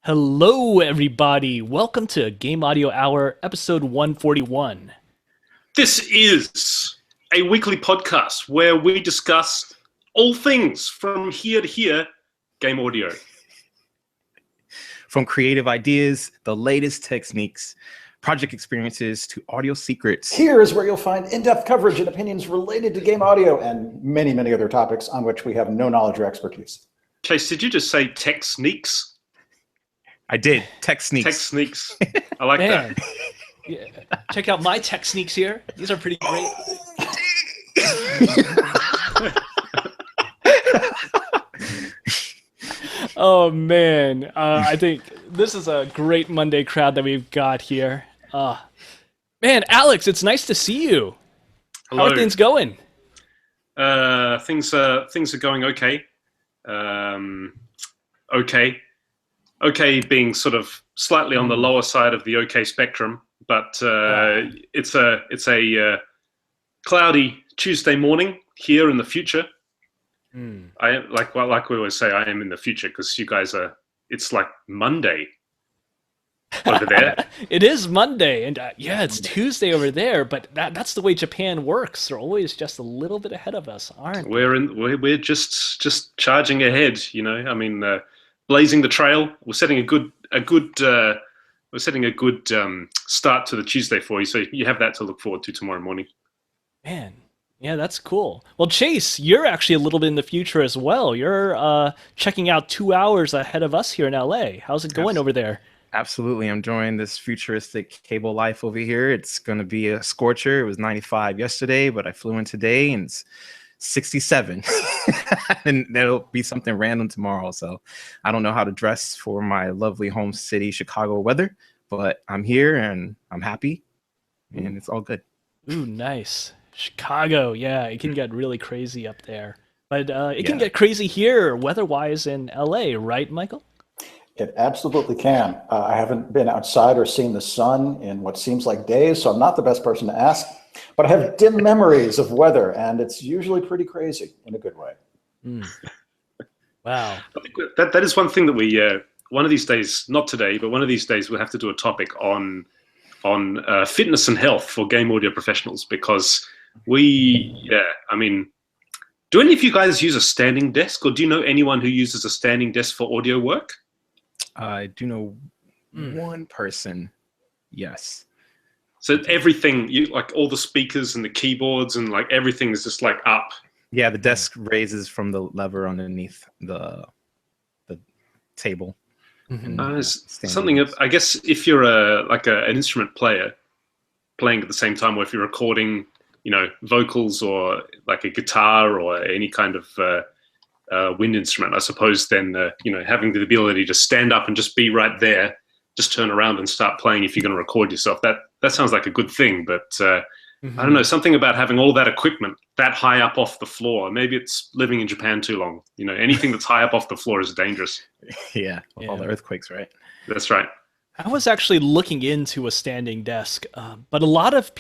Hello, everybody. Welcome to Game Audio Hour, episode 141. This is a weekly podcast where we discuss all things from here to here, game audio. From creative ideas, the latest techniques, project experiences, to audio secrets. Here is where you'll find in-depth coverage and opinions related to game audio and many, many other topics on which we have no knowledge or expertise. Chase, did you just say tech sneaks? I did. Tech sneaks. Tech sneaks. I like Man, that. yeah. Check out my tech sneaks here. These are pretty great. Oh, man. I think this is a great Monday crowd that we've got here. Man, Alex, it's nice to see you. Hello. How are things going? Things are going okay. Okay being sort of slightly on the lower side of the okay spectrum, but it's a cloudy Tuesday morning here in the future. I like we always say, I am in the future because you guys are. It's like Monday over there. It is Monday, and it's Tuesday over there. But that's the way Japan works. They're always just a little bit ahead of us, aren't they? We're just charging ahead. You know, I mean, blazing the trail. We're setting a good start to the Tuesday for you. So you have that to look forward to tomorrow morning. Man, yeah, that's cool. Well, Chase, you're actually a little bit in the future as well. You're checking out 2 hours ahead of us here in LA. How's it going over there? Absolutely. I'm enjoying this futuristic cable life over here. It's going to be a scorcher. It was 95 yesterday, but I flew in today and it's 67. And there'll be something random tomorrow. So I don't know how to dress for my lovely home city, Chicago weather, but I'm here and I'm happy and it's all good. Ooh, nice. Chicago, yeah, it can get really crazy up there. But it can get crazy here weather-wise in LA, right, Michael? It absolutely can. I haven't been outside or seen the sun in what seems like days, so I'm not the best person to ask. But I have dim memories of weather, and it's usually pretty crazy in a good way. Wow. I think that is one thing that we one of these days, not today, but one of these days we'll have to do a topic on fitness and health for game audio professionals, because I mean, do any of you guys use a standing desk, or do you know anyone who uses a standing desk for audio work? I do know one person. Yes. So everything, like all the speakers and the keyboards and like everything is just like up. Yeah, the desk raises from the lever underneath the table. Something I guess if you're an instrument player playing at the same time, or if you're recording, vocals or like a guitar or any kind of wind instrument, I suppose then having the ability to stand up and just be right there, just turn around and start playing if you're going to record yourself, that sounds like a good thing. But I don't know, something about having all that equipment that high up off the floor. Maybe it's living in Japan too long. Anything that's high up off the floor is dangerous. Yeah, with all the earthquakes, right? That's right. I was actually looking into a standing desk, but a lot of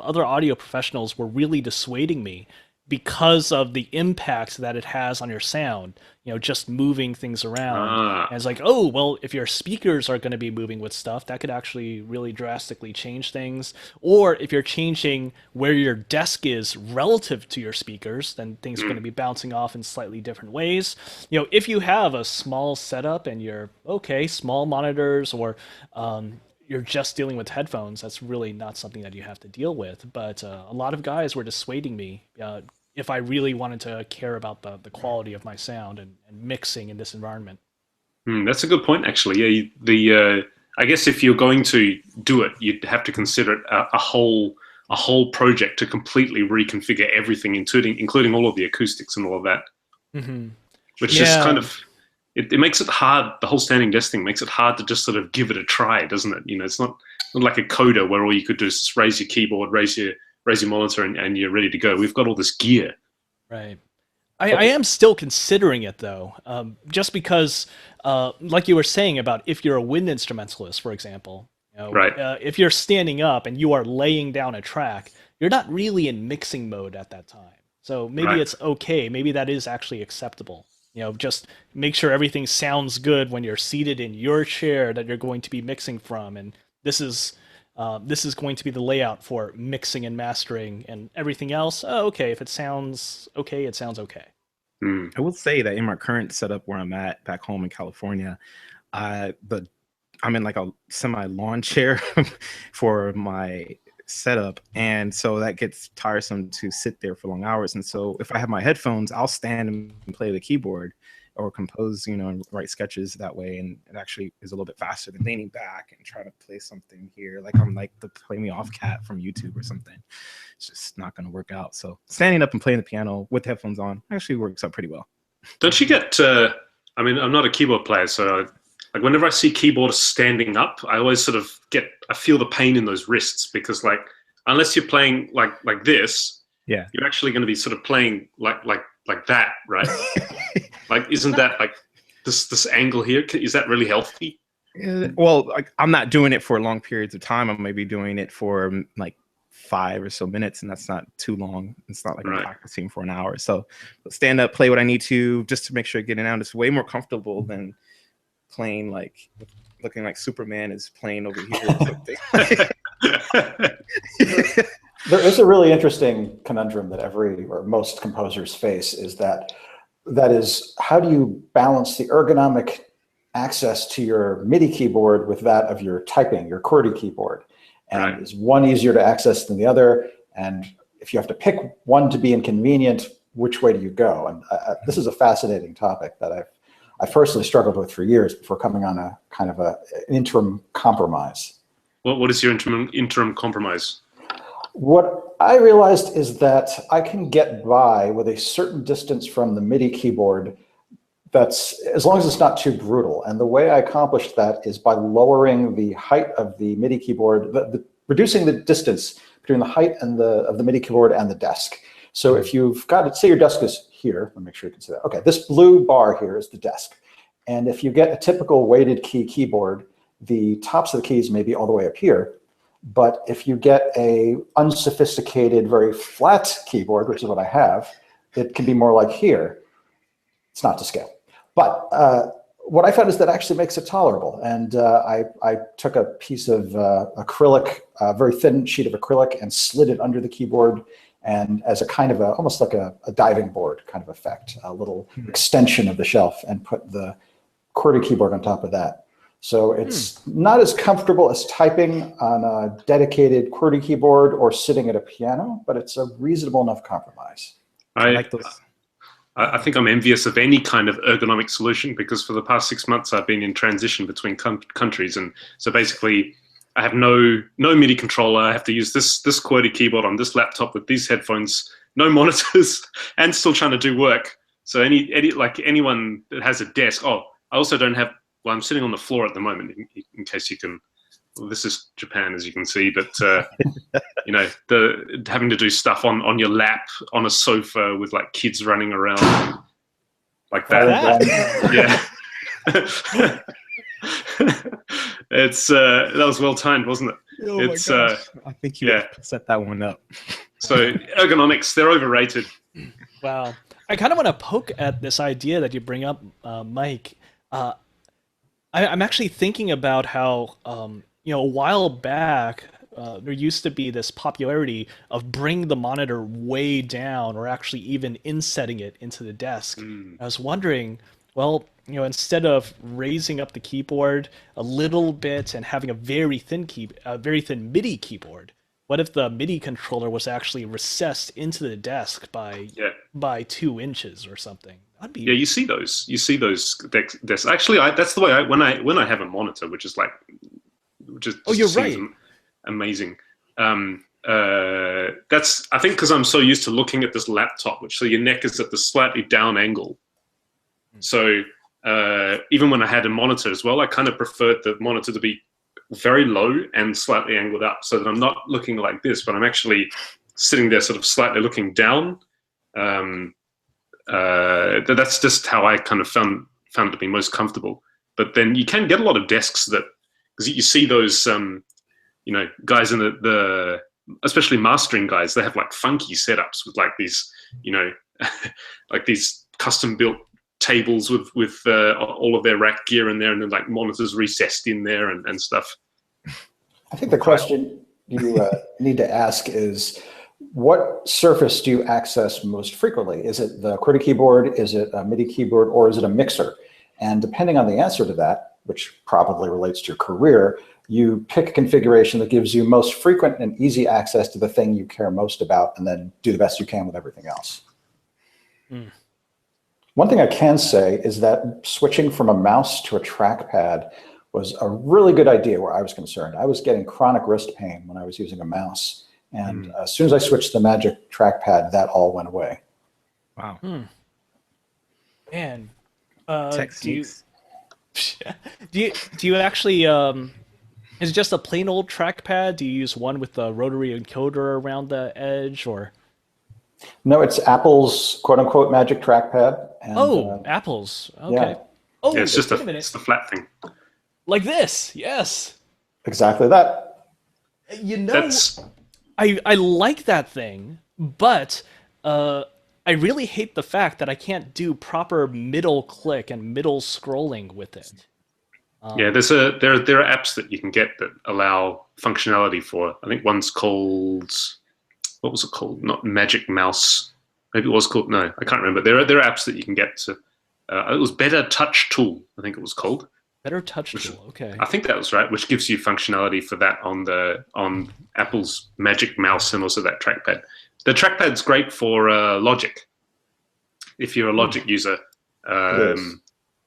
other audio professionals were really dissuading me because of the impact that it has on your sound, just moving things around. And it's like, oh, well, if your speakers are going to be moving with stuff, that could actually really drastically change things. Or if you're changing where your desk is relative to your speakers, then things are going to be bouncing off in slightly different ways. If you have a small setup and you're, small monitors, or you're just dealing with headphones, that's really not something that you have to deal with. But a lot of guys were dissuading me if I really wanted to care about the quality of my sound and mixing in this environment. That's a good point, actually. Yeah, I guess if you're going to do it, you'd have to consider it a whole project to completely reconfigure everything, including all of the acoustics and all of that. Which is kind of it makes it hard. The whole standing desk thing makes it hard to just sort of give it a try, doesn't it? It's not like a coder where all you could do is just raise your keyboard, raise your monitor, and you're ready to go. We've got all this gear. Right. I am still considering it, though, just because, like you were saying about if you're a wind instrumentalist, for example, right. If you're standing up and you are laying down a track, you're not really in mixing mode at that time. So maybe it's okay. Maybe that is actually acceptable. Just make sure everything sounds good when you're seated in your chair that you're going to be mixing from, and this is going to be the layout for mixing and mastering, and everything else. Oh, okay, if it sounds okay, it sounds okay. I will say that in my current setup where I'm at back home in California, I'm in like a semi lawn chair for my setup, and so that gets tiresome to sit there for long hours. And so if I have my headphones, I'll stand and play the keyboard or compose, and write sketches that way. And it actually is a little bit faster than leaning back and trying to play something here like I'm like the Play Me Off cat from YouTube or something. It's just not going to work out. So standing up and playing the piano with headphones on actually works out pretty well. Don't you get I mean, I'm not a keyboard player, so like whenever I see keyboardists standing up, I always sort of I feel the pain in those wrists, because like unless you're playing like this, yeah, you're actually going to be sort of playing like that, right? Like, isn't that like this angle here? Is that really healthy? Well, like I'm not doing it for long periods of time. I'm maybe doing it for like 5 or so minutes, and that's not too long. It's not like I'm practicing for an hour. So stand up, play what I need to, just to make sure getting out is way more comfortable than playing like looking like Superman is playing over here or something. There is a really interesting conundrum that most composers face, is that is how do you balance the ergonomic access to your MIDI keyboard with that of your typing, your QWERTY keyboard? And is one easier to access than the other? And if you have to pick one to be inconvenient, which way do you go? And this is a fascinating topic that I've personally struggled with for years before coming on a kind of an interim compromise. What is your interim compromise? What I realized is that I can get by with a certain distance from the MIDI keyboard, that's as long as it's not too brutal. And the way I accomplished that is by lowering the height of the MIDI keyboard, reducing the distance between the height of the MIDI keyboard and the desk. So if you've got it, say your desk is here, let me make sure you can see that. Okay, this blue bar here is the desk. And if you get a typical weighted key keyboard, the tops of the keys may be all the way up here. But if you get a unsophisticated, very flat keyboard, which is what I have, it can be more like here. It's not to scale. But what I found is that actually makes it tolerable. And I took a piece of acrylic, a very thin sheet of acrylic, and slid it under the keyboard, and as a kind of almost like a diving board kind of effect, a little extension of the shelf, and put the QWERTY keyboard on top of that. So it's not as comfortable as typing on a dedicated QWERTY keyboard or sitting at a piano, but it's a reasonable enough compromise. I like those. I think I'm envious of any kind of ergonomic solution, because for the past 6 months I've been in transition between countries, and so basically I have no MIDI controller. I have to use this QWERTY keyboard on this laptop with these headphones, no monitors, and still trying to do work. So anyone that has a desk. Oh, I also don't have. Well, I'm sitting on the floor at the moment, in case you can. Well, this is Japan, as you can see, but having to do stuff on your lap on a sofa with like kids running around like that. Yeah. It's that was well timed, wasn't it? Oh my gosh. I think you set that one up. So ergonomics, they're overrated. Wow. I kind of want to poke at this idea that you bring up, Mike. I'm actually thinking about how, a while back, there used to be this popularity of bring the monitor way down, or actually even insetting it into the desk. I was wondering, well, instead of raising up the keyboard a little bit and having a very thin MIDI keyboard, what if the MIDI controller was actually recessed into the desk by 2 inches or something? That'd be... Yeah, you see those desks. Actually, that's the way when I have a monitor, which is you're right, amazing. That's, I think, because I'm so used to looking at this laptop, so your neck is at the slightly down angle. So even when I had a monitor as well, I kind of preferred the monitor to be very low and slightly angled up, so that I'm not looking like this, but I'm actually sitting there sort of slightly looking down. That's just how I kind of found it to be most comfortable. But then you can get a lot of desks that, because you see those guys in the especially mastering guys, they have like funky setups with like these like these custom built tables with all of their rack gear in there, and then like monitors recessed in there and stuff. I think the question you need to ask is, what surface do you access most frequently? Is it the QWERTY keyboard? Is it a MIDI keyboard? Or is it a mixer? And depending on the answer to that, which probably relates to your career, you pick a configuration that gives you most frequent and easy access to the thing you care most about, and then do the best you can with everything else. Mm. One thing I can say is that switching from a mouse to a trackpad was a really good idea where I was concerned. I was getting chronic wrist pain when I was using a mouse. And as soon as I switched to the Magic trackpad, that all went away. Wow. Man. Do you actually, is it just a plain old trackpad? Do you use one with the rotary encoder around the edge, or? No, it's Apple's quote-unquote Magic trackpad. And, Apple's. Okay. Yeah. Oh, yeah, it's just it's the flat thing. Like this, yes. Exactly that. You know, I like that thing, but I really hate the fact that I can't do proper middle click and middle scrolling with it. Yeah, there are apps that you can get that allow functionality for. I think one's called, what was it called? Not Magic Mouse. Maybe it was called. No, I can't remember. There are apps that you can get to. It was Better Touch Tool, I think it was called. Better Touch Tool. Okay. I think that was right, which gives you functionality for that on Apple's Magic Mouse and also that trackpad. The trackpad's great for Logic. If you're a Logic user,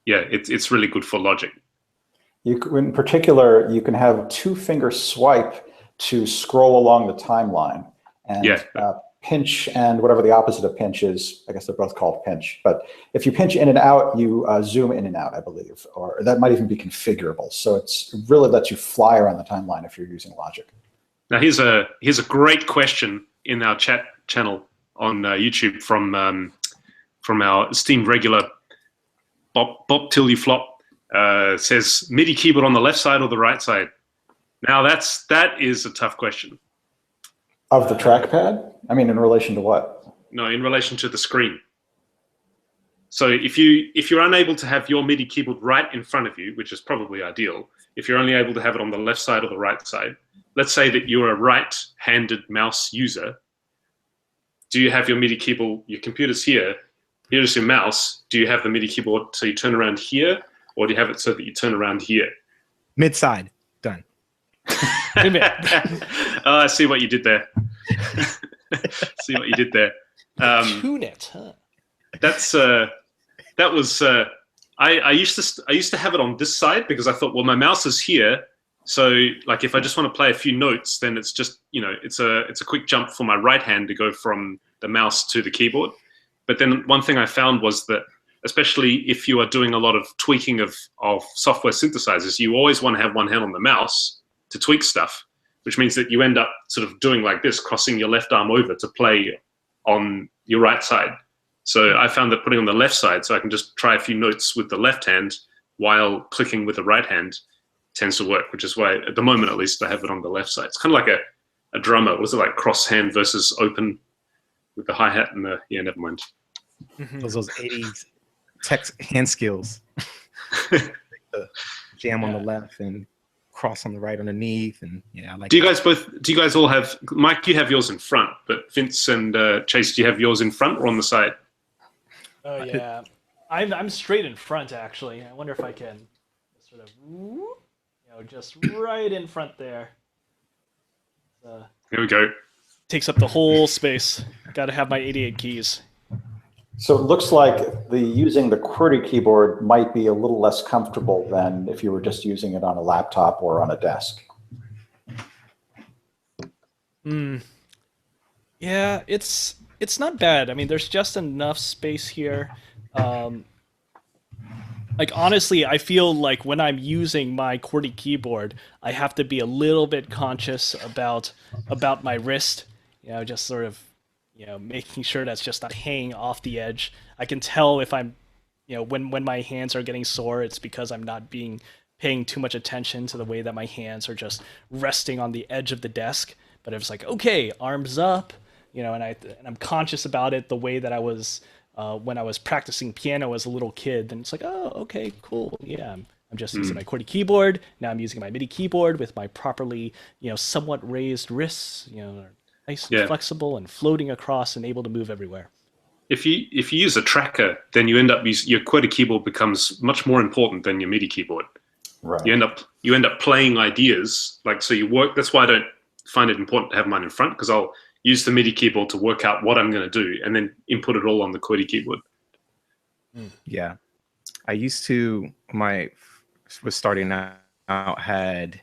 it's really good for Logic. In particular, you can have a 2-finger swipe to scroll along the timeline, and pinch and whatever the opposite of pinch is. I guess they're both called pinch. But if you pinch in and out, you zoom in and out, I believe, or that might even be configurable. So it really lets you fly around the timeline if you're using Logic. Now here's a great question in our chat channel on YouTube from our esteemed regular Bop Till You Flop. Says MIDI keyboard on the left side or the right side? Now that is a tough question. Of the trackpad? I mean, in relation to what? No, in relation to the screen. So if you're unable to have your MIDI keyboard right in front of you, which is probably ideal, if you're only able to have it on the left side or the right side, let's say that you're a right-handed mouse user, do you have your MIDI keyboard, your computer's here, here's your mouse, do you have the MIDI keyboard so you turn around here, or do you have it so that you turn around here? Mid-side. Done. I see what you did there. See what you did there. Tune it, huh? That was. I used to have it on this side because I thought, well, my mouse is here, so like if I just want to play a few notes, then it's just it's a quick jump for my right hand to go from the mouse to the keyboard. But then one thing I found was that, especially if you are doing a lot of tweaking of software synthesizers, you always want to have one hand on the mouse to tweak stuff, which means that you end up sort of doing like this, crossing your left arm over to play on your right side. So I found that putting on the left side, so I can just try a few notes with the left hand while clicking with the right hand, tends to work, which is why at the moment, at least, I have it on the left side. It's kind of like a drummer. Was it like cross hand versus open with the hi-hat and the, yeah, never mind. Those 80s tech hand skills. Jam on the left and cross on the right underneath, and I like. Do you guys all have, Mike? You have yours in front, but Vince and Chase, do you have yours in front or on the side? Oh yeah, I'm straight in front actually. I wonder if I can sort of, just right in front there. Here we go. Takes up the whole space. Got to have my 88 keys. So it looks like using the QWERTY keyboard might be a little less comfortable than if you were just using it on a laptop or on a desk. Yeah, it's not bad. I mean, there's just enough space here. Like honestly, I feel like when I'm using my QWERTY keyboard, I have to be a little bit conscious about my wrist. Just sort of making sure that's just not hanging off the edge. I can tell if I'm, when my hands are getting sore, it's because I'm not paying too much attention to the way that my hands are just resting on the edge of the desk. But it was like, okay, arms up, and I'm conscious about it the way that I was when I was practicing piano as a little kid. Then it's like, oh, okay, cool. Yeah, I'm just using my QWERTY keyboard. Now I'm using my MIDI keyboard with my properly, somewhat raised wrists, nice and Yeah. flexible and floating across and able to move everywhere. If you use a tracker, then you end up your QWERTY keyboard becomes much more important than your MIDI keyboard. Right. You end up playing ideas, like, so you work. That's why I don't find it important to have mine in front, because I'll use the MIDI keyboard to work out what I'm going to do and then input it all on the QWERTY keyboard. Yeah, I used to, was starting out had,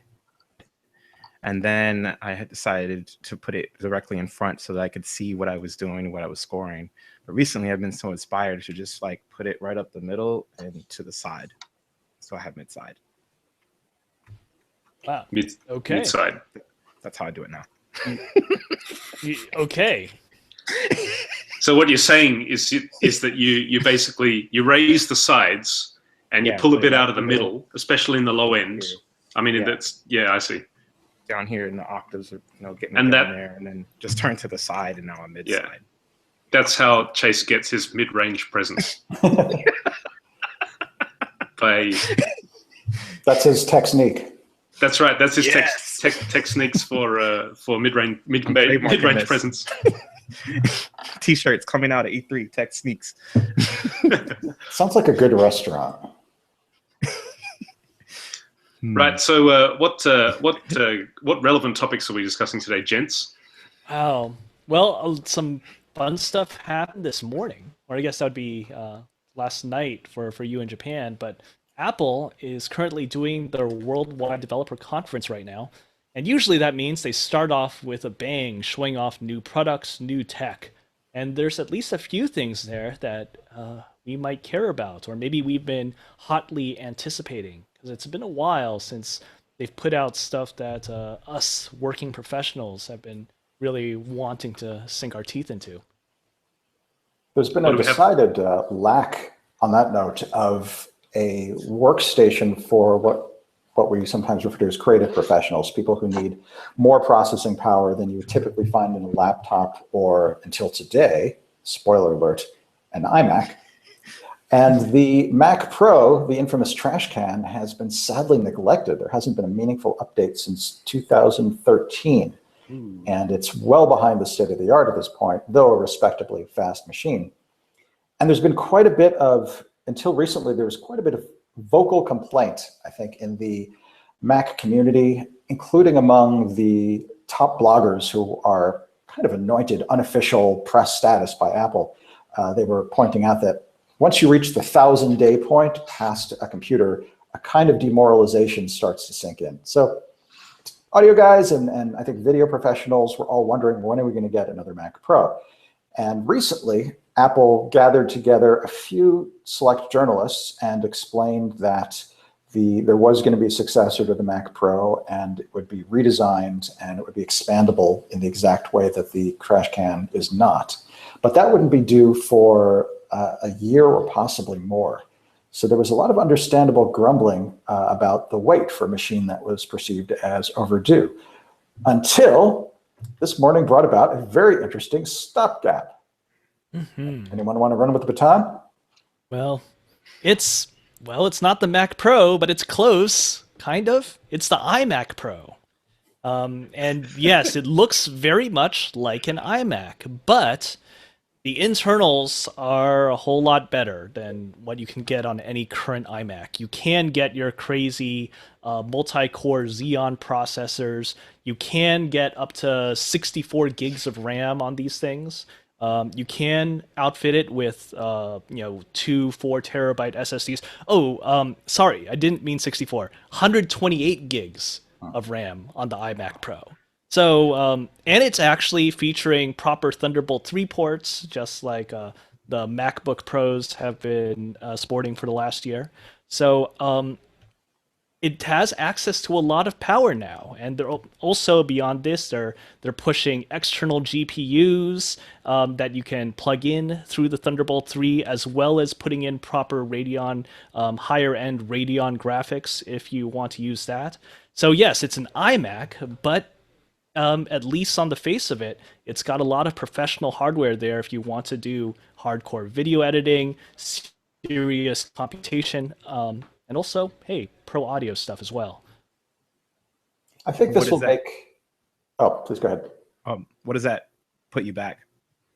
and then I had decided to put it directly in front so that I could see what I was doing, what I was scoring. But recently I've been so inspired to just like put it right up the middle and to the side. So I have mid-side. Wow. Okay. Mid-side. That's how I do it now. Okay. So what you're saying is that you basically, you raise the sides and you pull a bit out of the middle, especially in the low end. I mean, that's, I see. Down here in the octaves, getting down there, and then just turn to the side, and now I'm mid-side. Yeah. That's how Chase gets his mid-range presence. That's his technique. That's right. That's his techniques for mid-range presence. T-shirts coming out of E3, tech sneaks. Sounds like a good restaurant. Right. So, what relevant topics are we discussing today, gents? Wow. Well, some fun stuff happened this morning, or I guess that would be last night for you in Japan. But Apple is currently doing their Worldwide Developer Conference right now, and usually that means they start off with a bang, showing off new products, new tech. And there's at least a few things there that we might care about, or maybe we've been hotly anticipating, because it's been a while since they've put out stuff that us working professionals have been really wanting to sink our teeth into. There's been a decided lack, on that note, of a workstation for what we sometimes refer to as creative professionals, people who need more processing power than you would typically find in a laptop or, until today, spoiler alert, an iMac. And the Mac Pro, the infamous trash can, has been sadly neglected. There hasn't been a meaningful update since 2013. And it's well behind the state of the art at this point, though a respectably fast machine. And there's been quite a bit of, until recently, there was quite a bit of vocal complaint, I think, in the Mac community, including among the top bloggers who are kind of anointed unofficial press status by Apple. They were pointing out that once you reach the 1,000-day point past a computer, a kind of demoralization starts to sink in. So audio guys and I think video professionals were all wondering, when are we going to get another Mac Pro? And recently, Apple gathered together a few select journalists and explained that there was going to be a successor to the Mac Pro, and it would be redesigned and it would be expandable in the exact way that the trash can is not. But that wouldn't be due for a year or possibly more. So there was a lot of understandable grumbling about the wait for a machine that was perceived as overdue, until this morning brought about a very interesting stopgap. Anyone want to run with the baton? Well, it's not the Mac Pro, but it's close, kind of. It's the iMac Pro. And yes, it looks very much like an iMac, but the internals are a whole lot better than what you can get on any current iMac. You can get your crazy multi-core Xeon processors. You can get up to 64 gigs of RAM on these things. You can outfit it with 2 4 terabyte SSDs. Oh, sorry, I didn't mean 64. 128 gigs of RAM on the iMac Pro. So, and it's actually featuring proper Thunderbolt 3 ports, just like the MacBook Pros have been sporting for the last year. So, it has access to a lot of power now, and they're also, beyond this, they're pushing external GPUs that you can plug in through the Thunderbolt 3, as well as putting in proper Radeon, higher-end Radeon graphics if you want to use that. So yes, it's an iMac, but At least on the face of it, it's got a lot of professional hardware there if you want to do hardcore video editing, serious computation, and also, hey, pro audio stuff as well. I think this will make. Oh, please go ahead. What does that put you back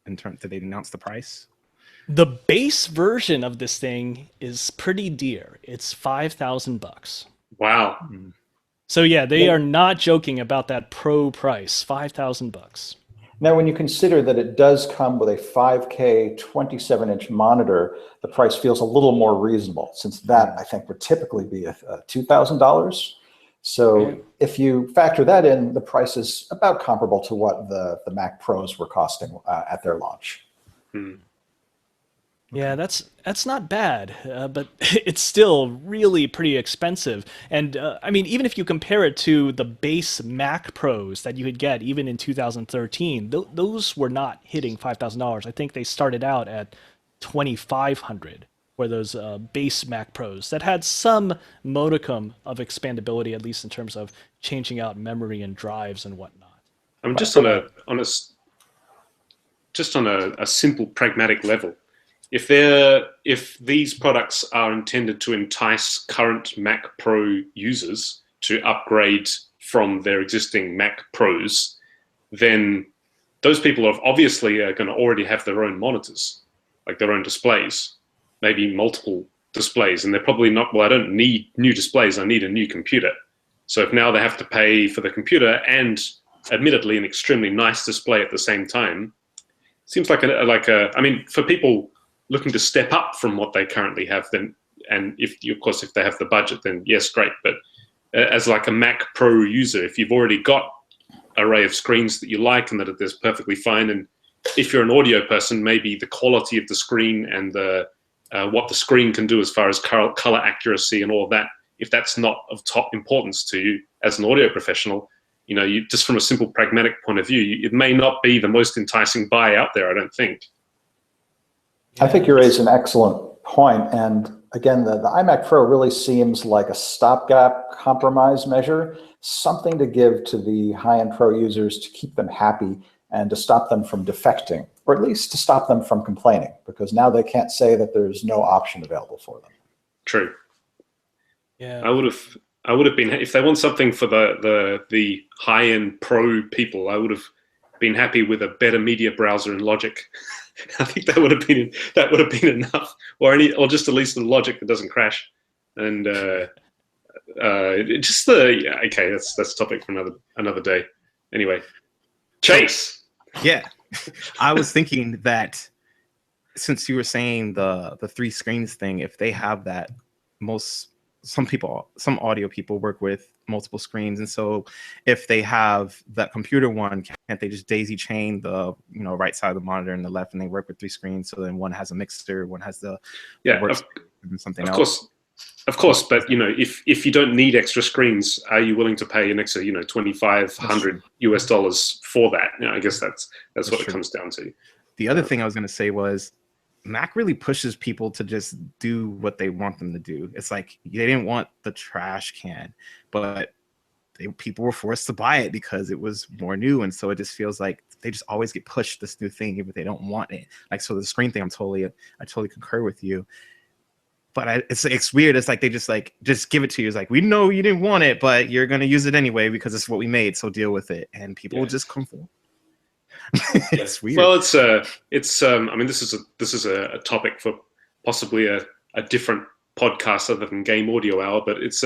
in terms? Did they announce the price? The base version of this thing is pretty dear. It's $5,000. Wow. So yeah, they are not joking about that pro price, $5,000. Now, when you consider that it does come with a 5K 27-inch monitor, the price feels a little more reasonable, since that I think would typically be a $2,000. So if you factor that in, the price is about comparable to what the Mac Pros were costing at their launch. Yeah, that's not bad, but it's still really pretty expensive. And I mean, even if you compare it to the base Mac Pros that you could get even in 2013, those were not hitting $5,000. I think they started out at $2,500 for those base Mac Pros that had some modicum of expandability, at least in terms of changing out memory and drives and whatnot. I mean, just on a simple pragmatic level. If these products are intended to entice current Mac Pro users to upgrade from their existing Mac Pros, then those people obviously are going to already have their own monitors, like their own displays, maybe multiple displays, and they're probably not, well, I don't need new displays, I need a new computer. So if now they have to pay for the computer and admittedly an extremely nice display at the same time, seems like I mean, for people looking to step up from what they currently have, then, and if they have the budget, then yes, great. But as like a Mac Pro user, if you've already got an array of screens that you like and that it is perfectly fine, and if you're an audio person, maybe the quality of the screen and the what the screen can do as far as color accuracy and all of that, if that's not of top importance to you as an audio professional, you know, you just from a simple pragmatic point of view, it may not be the most enticing buy out there, I don't think. I think you raise an excellent point. And again, the iMac Pro really seems like a stopgap compromise measure, something to give to the high-end Pro users to keep them happy and to stop them from defecting, or at least to stop them from complaining, because now they can't say that there's no option available for them. True. Yeah. I would have been, if they want something for the high-end Pro people, I would have been happy with a better media browser in Logic. I think that would have been enough, or just at least the Logic that doesn't crash. And okay, that's a topic for another day. Anyway, Chase. Yeah, I was thinking that since you were saying the 3 screens thing, if they have that, some audio people work with multiple screens, and so if they have that computer one, can't they just daisy chain the right side of the monitor and the left, and they work with 3 screens? So then one has a mixer, one has the something else. Of course, but if you don't need extra screens, are you willing to pay an extra $2,500 US for that? I guess that's what it comes down to. The other thing I was going to say was, Mac really pushes people to just do what they want them to do. It's like they didn't want the trash can, but people were forced to buy it because it was more new, and so it just feels like they just always get pushed this new thing even if they don't want it. Like, so the screen thing, I totally concur with you. But it's weird. It's like they just give it to you. It's like, we know you didn't want it, but you're gonna use it anyway because it's what we made. So deal with it, and people will just conform. It's weird. Well, I mean, this is a topic for possibly a different podcast other than Game Audio Hour, but it's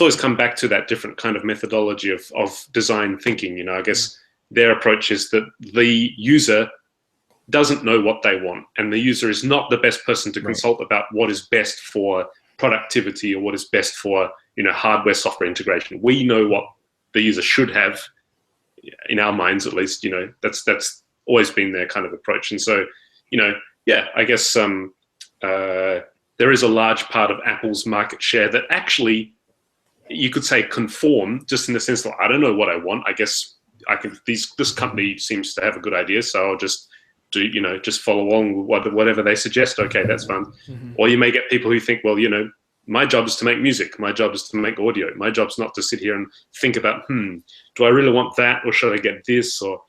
always come back to that different kind of methodology of design thinking. I guess their approach is that the user doesn't know what they want, and the user is not the best person to consult about what is best for productivity or what is best for hardware software integration. We know what the user should have. In our minds, at least, that's always been their kind of approach. And so, I guess there is a large part of Apple's market share that actually, you could say, conform, just in the sense that I don't know what I want. I guess this company seems to have a good idea, so I'll just just follow along with whatever they suggest. Okay, that's fun. Mm-hmm. Or you may get people who think, well, my job is to make music. My job is to make audio. My job's not to sit here and think about, do I really want that, or should I get this, or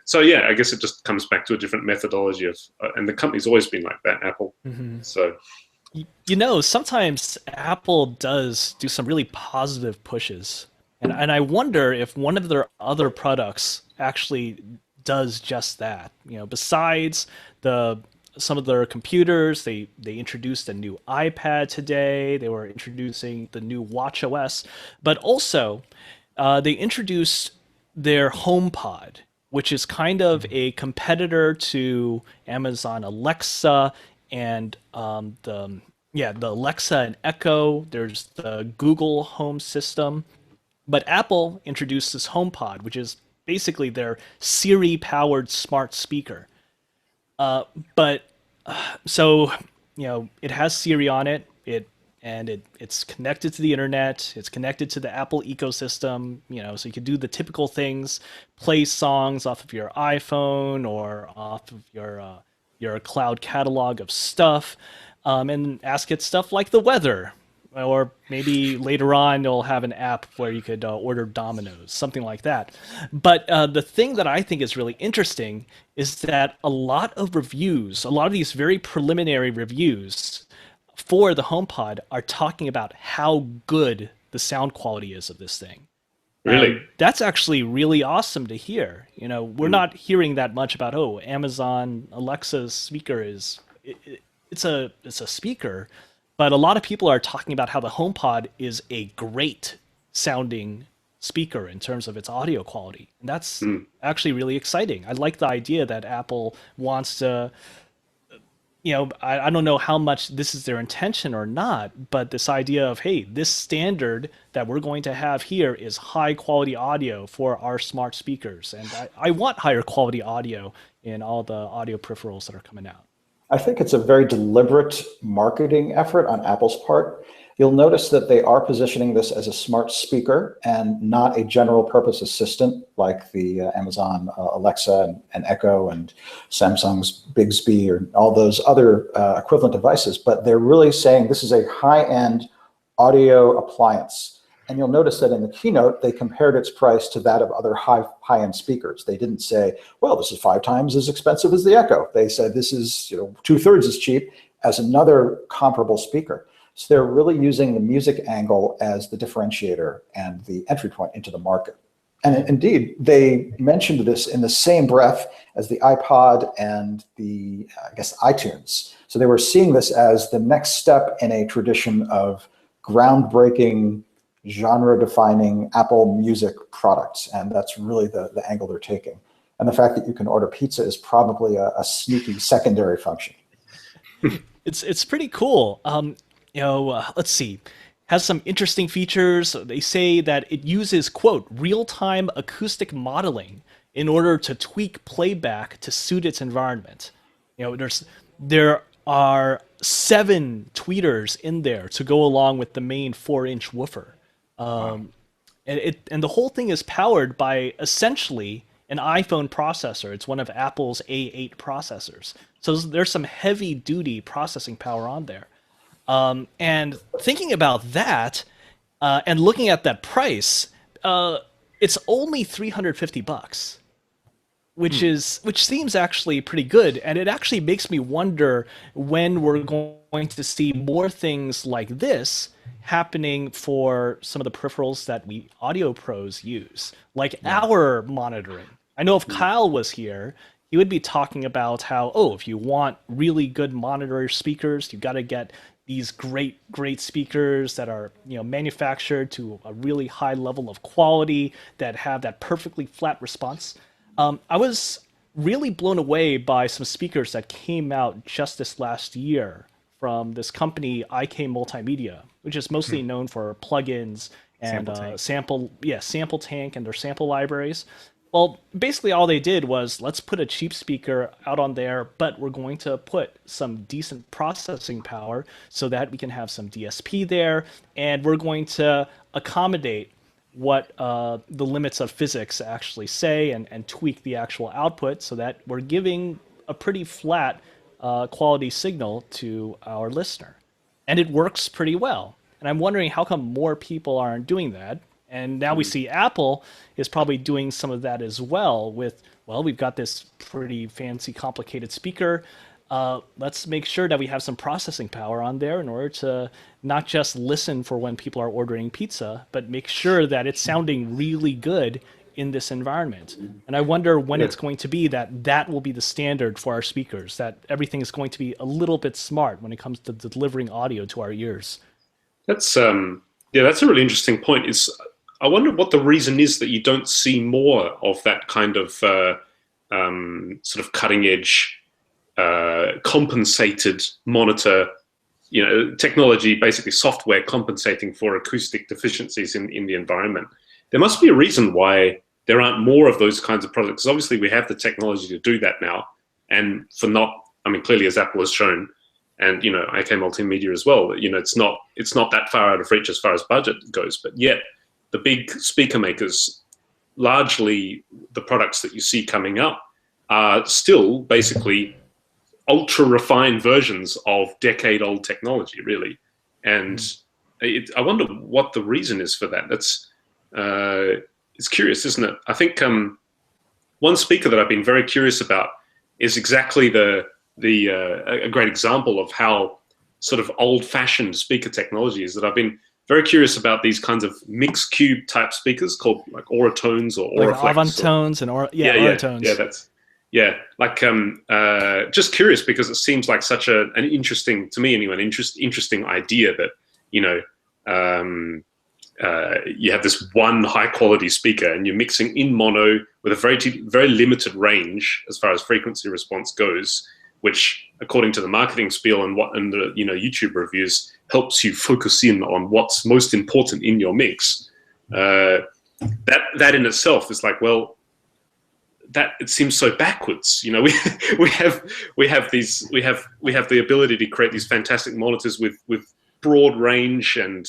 so yeah, I guess it just comes back to a different methodology of, and the company's always been like that, Apple. So sometimes Apple does do some really positive pushes, and I wonder if one of their other products actually does just that. Besides some of their computers, they introduced a new iPad today. They were introducing the new Watch OS, but also they introduced their HomePod, which is kind of a competitor to Amazon Alexa and the Alexa and Echo. There's the Google Home system, but Apple introduced this HomePod, which is basically their Siri-powered smart speaker. But so it has Siri on it. It's connected to the internet. It's connected to the Apple ecosystem. So you can do the typical things: play songs off of your iPhone or off of your cloud catalog of stuff, and ask it stuff like the weather. Or maybe later on you'll have an app where you could order Domino's, something like that. But the thing that I think is really interesting is that a lot of these very preliminary reviews for the HomePod are talking about how good the sound quality is of this thing. Really? And that's actually really awesome to hear. We're not hearing that much about, Amazon Alexa's speaker it's a speaker. But a lot of people are talking about how the HomePod is a great sounding speaker in terms of its audio quality. And that's actually really exciting. I like the idea that Apple wants to, I don't know how much this is their intention or not, but this idea of, hey, this standard that we're going to have here is high quality audio for our smart speakers. And I want higher quality audio in all the audio peripherals that are coming out. I think it's a very deliberate marketing effort on Apple's part. You'll notice that they are positioning this as a smart speaker and not a general purpose assistant like the Amazon Alexa and Echo and Samsung's Bixby or all those other equivalent devices. But they're really saying this is a high-end audio appliance. And you'll notice that in the keynote, they compared its price to that of other high-end speakers. They didn't say, well, this is 5 times as expensive as the Echo. They said this is 2/3 as cheap as another comparable speaker. So they're really using the music angle as the differentiator and the entry point into the market. And indeed, they mentioned this in the same breath as the iPod and the, iTunes. So they were seeing this as the next step in a tradition of groundbreaking, genre-defining Apple Music products, and that's really the angle they're taking. And the fact that you can order pizza is probably a sneaky secondary function. It's pretty cool. Let's see. Has some interesting features. They say that it uses, quote, real-time acoustic modeling in order to tweak playback to suit its environment. There are 7 tweeters in there to go along with the main 4-inch woofer. And the whole thing is powered by essentially an iPhone processor. It's one of Apple's A8 processors. So there's some heavy duty processing power on there. And thinking about that, and looking at that price, it's only $350, which seems actually pretty good. And it actually makes me wonder when we're going to see more things like this happening for some of the peripherals that we audio pros use, like our monitoring. I know if Kyle was here, he would be talking about how, if you want really good monitor speakers, you got to get these great speakers that are manufactured to a really high level of quality that have that perfectly flat response. I was really blown away by some speakers that came out just this last year from this company, IK Multimedia, which is mostly known for plugins and sample tank and their sample libraries. Well, basically all they did was, let's put a cheap speaker out on there, but we're going to put some decent processing power so that we can have some DSP there, and we're going to accommodate what the limits of physics actually say and tweak the actual output so that we're giving a pretty flat quality signal to our listener. and it works pretty well. And I'm wondering how come more people aren't doing that. And now we see Apple is probably doing some of that as well with, well, we've got this pretty fancy, complicated speaker. Let's make sure that we have some processing power on there in order to not just listen for when people are ordering pizza, but make sure that it's sounding really good in this environment. And I wonder when it's going to be that that will be the standard for our speakers, that everything is going to be a little bit smart when it comes to delivering audio to our ears. That's that's a really interesting point. I wonder what the reason is that you don't see more of that kind of sort of cutting edge compensated monitor, technology, basically software compensating for acoustic deficiencies in the environment. There must be a reason why there aren't more of those kinds of products. Obviously, we have the technology to do that now, and clearly, as Apple has shown, and AK Multimedia as well, it's not that far out of reach as far as budget goes. But yet, the big speaker makers, largely the products that you see coming up, are still basically ultra refined versions of decade-old technology, really. And I wonder what the reason is for that. It's curious, isn't it? I think one speaker that I've been very curious about is exactly a great example of how sort of old-fashioned speaker technology is. That I've been very curious about these kinds of mixed cube type speakers called like Auratones or Auraflex. Like Avantones and Auratones. Just curious because it seems like such an interesting, to me anyway, interesting idea that you have this one high quality speaker and you're mixing in mono with a very limited range as far as frequency response goes, which according to the marketing spiel and the YouTube reviews helps you focus in on what's most important in your mix. That in itself is like, well, that it seems so backwards. We have the ability to create these fantastic monitors with broad range and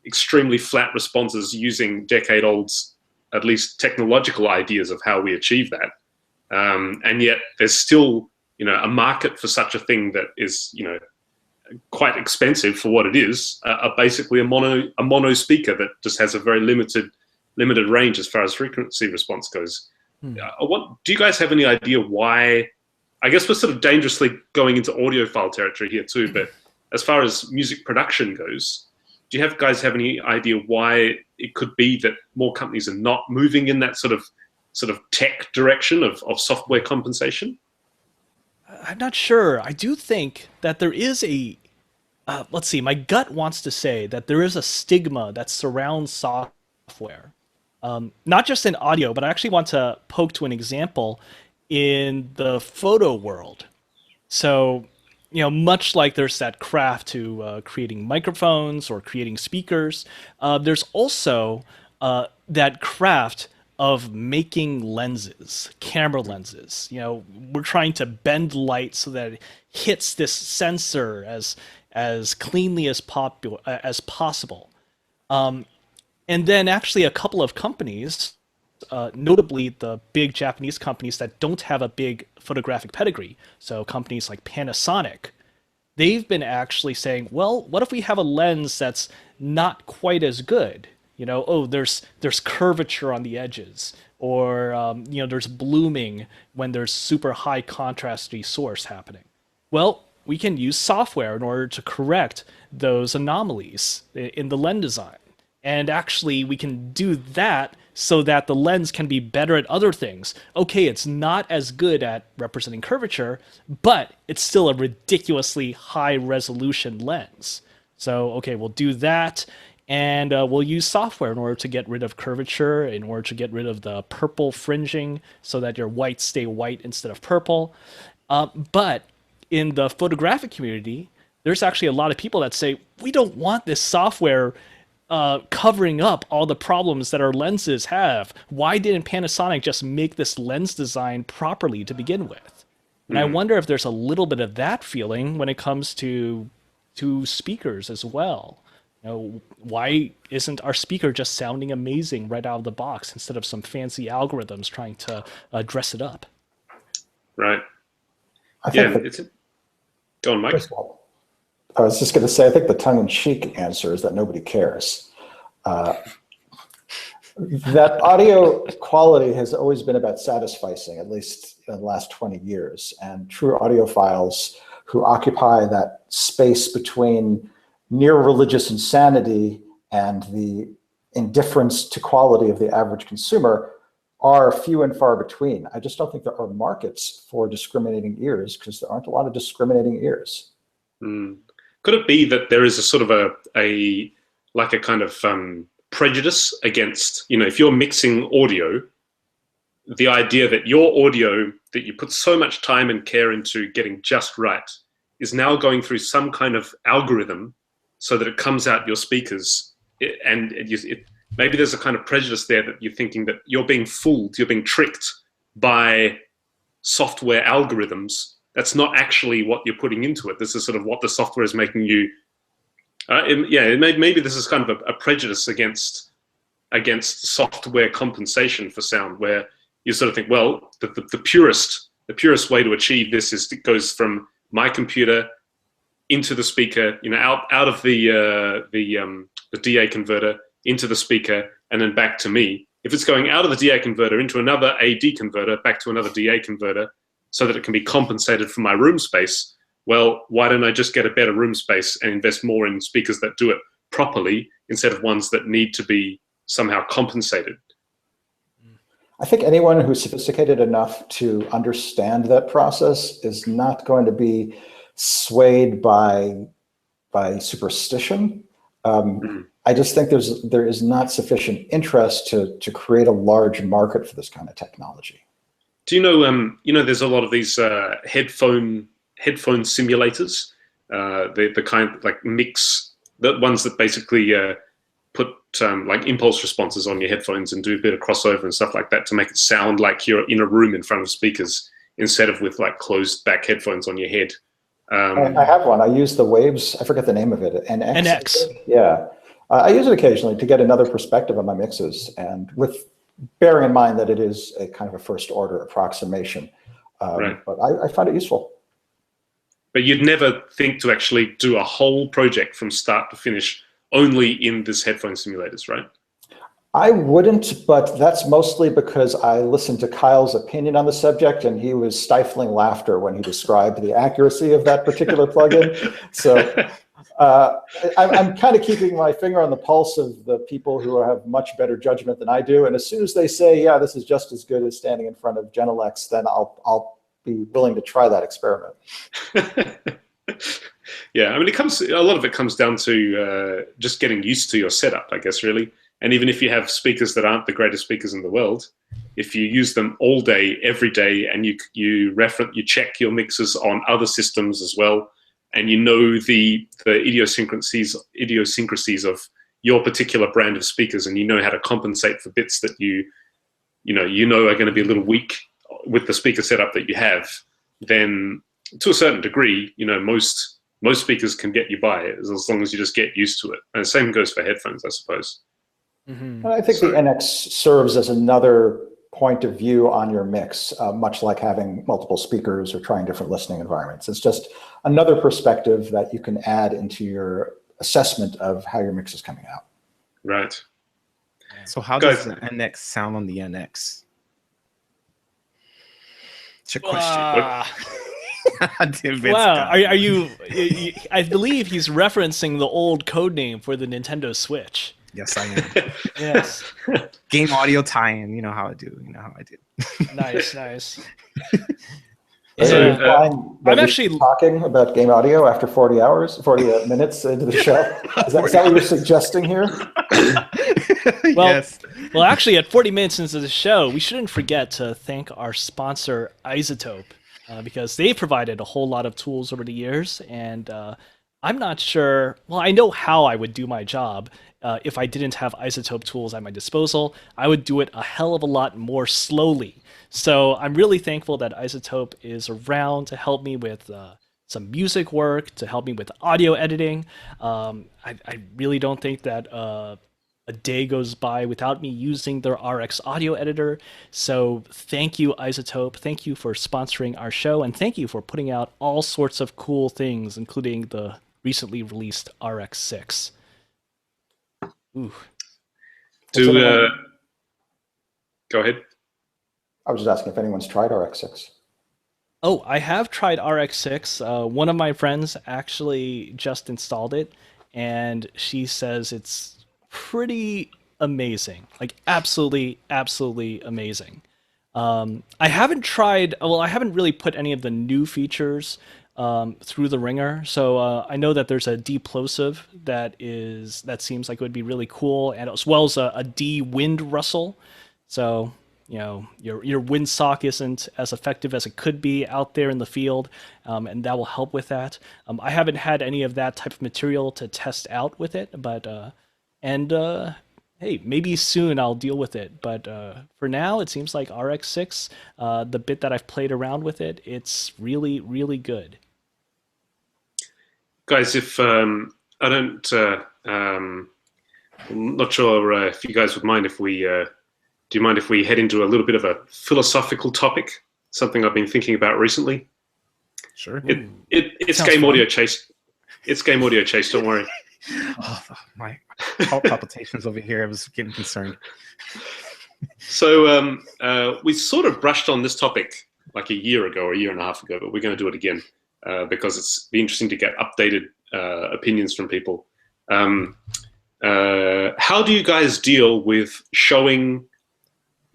extremely flat responses using decade-old, at least technological ideas of how we achieve that. And yet there's still a market for such a thing that is quite expensive for what it is. Basically a mono speaker that just has a very limited range as far as frequency response goes. Do you guys have any idea why? I guess we're sort of dangerously going into audiophile territory here too, but as far as music production goes, do you guys have any idea why it could be that more companies are not moving in that sort of tech direction of software compensation? I'm not sure. I do think that there is let's see, my gut wants to say that there is a stigma that surrounds software. Not just in audio, but I actually want to poke to an example in the photo world. So, much like there's that craft to creating microphones or creating speakers, there's also that craft of making lenses, camera lenses. We're trying to bend light so that it hits this sensor as cleanly as possible. And then actually a couple of companies, notably the big Japanese companies that don't have a big photographic pedigree, so companies like Panasonic, they've been actually saying, well, what if we have a lens that's not quite as good? There's curvature on the edges, or there's blooming when there's super high contrasty source happening. Well, we can use software in order to correct those anomalies in the lens design. And actually, we can do that so that the lens can be better at other things. Okay, it's not as good at representing curvature, but it's still a ridiculously high resolution lens. So, okay, we'll do that, and we'll use software in order to get rid of curvature, in order to get rid of the purple fringing so that your whites stay white instead of purple. But in the photographic community, there's actually a lot of people that say, we don't want this software covering up all the problems that our lenses have. Why didn't Panasonic just make this lens design properly to begin with? And I wonder if there's a little bit of that feeling when it comes to speakers as well. Why isn't our speaker just sounding amazing right out of the box instead of some fancy algorithms trying to dress it up? Right. I think go on, Mike. I was just going to say, I think the tongue-in-cheek answer is that nobody cares. That audio quality has always been about satisficing, at least in the last 20 years. And true audiophiles who occupy that space between near religious insanity and the indifference to quality of the average consumer are few and far between. I just don't think there are markets for discriminating ears because there aren't a lot of discriminating ears. Could it be that there is a sort of a kind of prejudice against, if you're mixing audio, the idea that your audio that you put so much time and care into getting just right is now going through some kind of algorithm so that it comes out your speakers, maybe there's a kind of prejudice there that you're thinking that you're being fooled, you're being tricked by software algorithms. That's not actually what you're putting into it. This is sort of what the software is making you. Maybe this is kind of a prejudice against software compensation for sound, where you sort of think, well, the purest way to achieve this is it goes from my computer into the speaker, out of the DA converter into the speaker, and then back to me. If it's going out of the DA converter into another AD converter, back to another DA converter, so that it can be compensated for my room space, well, why don't I just get a better room space and invest more in speakers that do it properly instead of ones that need to be somehow compensated? I think anyone who's sophisticated enough to understand that process is not going to be swayed by superstition. I just think there is not sufficient interest to create a large market for this kind of technology. Do you know, there's a lot of these headphone simulators, the kind like mix, the ones that basically put like impulse responses on your headphones and do a bit of crossover and stuff like that to make it sound like you're in a room in front of speakers instead of with like closed back headphones on your head. I have one. I use the Waves. I forget the name of it. NX. Yeah. I use it occasionally to get another perspective on my mixes, and with bearing in mind that it is a kind of a first order approximation. Right. But I find it useful. But you'd never think to actually do a whole project from start to finish only in this headphone simulators, right? I wouldn't, but that's mostly because I listened to Kyle's opinion on the subject, and he was stifling laughter when he described the accuracy of that particular plugin. So I'm kind of keeping my finger on the pulse of the people who have much better judgment than I do. And as soon as they say, yeah, this is just as good as standing in front of Genelex, then I'll be willing to try that experiment. Yeah, I mean, a lot of it comes down to just getting used to your setup, I guess, really. And even if you have speakers that aren't the greatest speakers in the world, if you use them all day, every day, and you check your mixes on other systems as well, and you know the idiosyncrasies of your particular brand of speakers, and you know how to compensate for bits that you know are going to be a little weak with the speaker setup that you have, then to a certain degree, most speakers can get you by as long as you just get used to it. And the same goes for headphones, I suppose. Mm-hmm. And I think the NX serves as another point of view on your mix, much like having multiple speakers or trying different listening environments. It's just another perspective that you can add into your assessment of how your mix is coming out. Right. So how does the NX sound on the NX? It's a question. Wow, are you? I believe he's referencing the old code name for the Nintendo Switch. Yes, I am. Yes. Game audio tie-in. You know how I do. Nice. I'm actually talking about game audio after 40 minutes into the show. Is that what you're suggesting here? Yes. Well, actually, at 40 minutes into the show, we shouldn't forget to thank our sponsor, iZotope, because they provided a whole lot of tools over the years, and I'm not sure. Well, I know how I would do my job. If I didn't have iZotope tools at my disposal, I would do it a hell of a lot more slowly. So I'm really thankful that iZotope is around to help me with some music work, to help me with audio editing. I really don't think that a day goes by without me using their RX audio editor. So thank you, iZotope. Thank you for sponsoring our show, and thank you for putting out all sorts of cool things, including the recently released RX6. Ooh. Go ahead. I was just asking if anyone's tried RX6. Oh, I have tried RX6. One of my friends actually just installed it, and she says it's pretty amazing. Like absolutely, absolutely amazing. I haven't tried. Well, I haven't really put any of the new features through the ringer. So I know that there's a deplosive that seems like it would be really cool, and as well as a de-wind rustle. So your windsock isn't as effective as it could be out there in the field, and that will help with that. I haven't had any of that type of material to test out with it, but hey, maybe soon I'll deal with it. But for now, it seems like RX6, the bit that I've played around with it, it's really, really good. Guys, if I don't, I'm not sure if you guys would mind if we, do you mind if we head into a little bit of a philosophical topic? Something I've been thinking about recently. Sure. It's game audio, Chase. It's game audio, Chase. Don't worry. Oh, my heart palpitations over here. I was getting concerned. So we sort of brushed on this topic like a year ago or a year and a half ago, but we're going to do it again because it's be interesting to get updated opinions from people. How do you guys deal with showing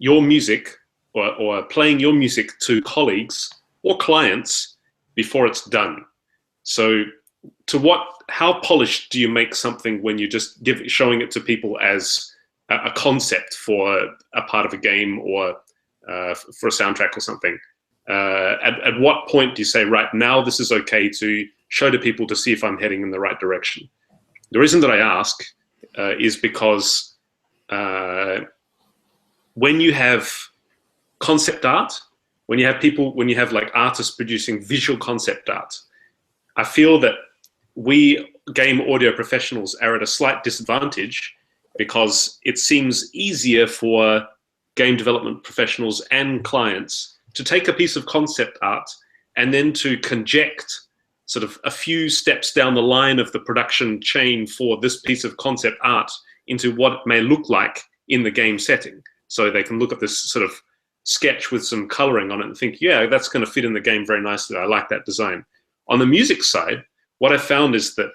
your music or playing your music to colleagues or clients before it's done? So how polished do you make something when you just showing it to people as a concept for a part of a game or for a soundtrack or something? At what point do you say, right, now this is okay to show to people to see if I'm heading in the right direction? The reason that I ask is because when you have concept art, when you have like artists producing visual concept art, I feel that we game audio professionals are at a slight disadvantage because it seems easier for game development professionals and clients to take a piece of concept art and then to conject sort of a few steps down the line of the production chain for this piece of concept art into what it may look like in the game setting. So they can look at this sort of sketch with some coloring on it and think, yeah, that's going to fit in the game very nicely. I like that design. On the music side, what I found is that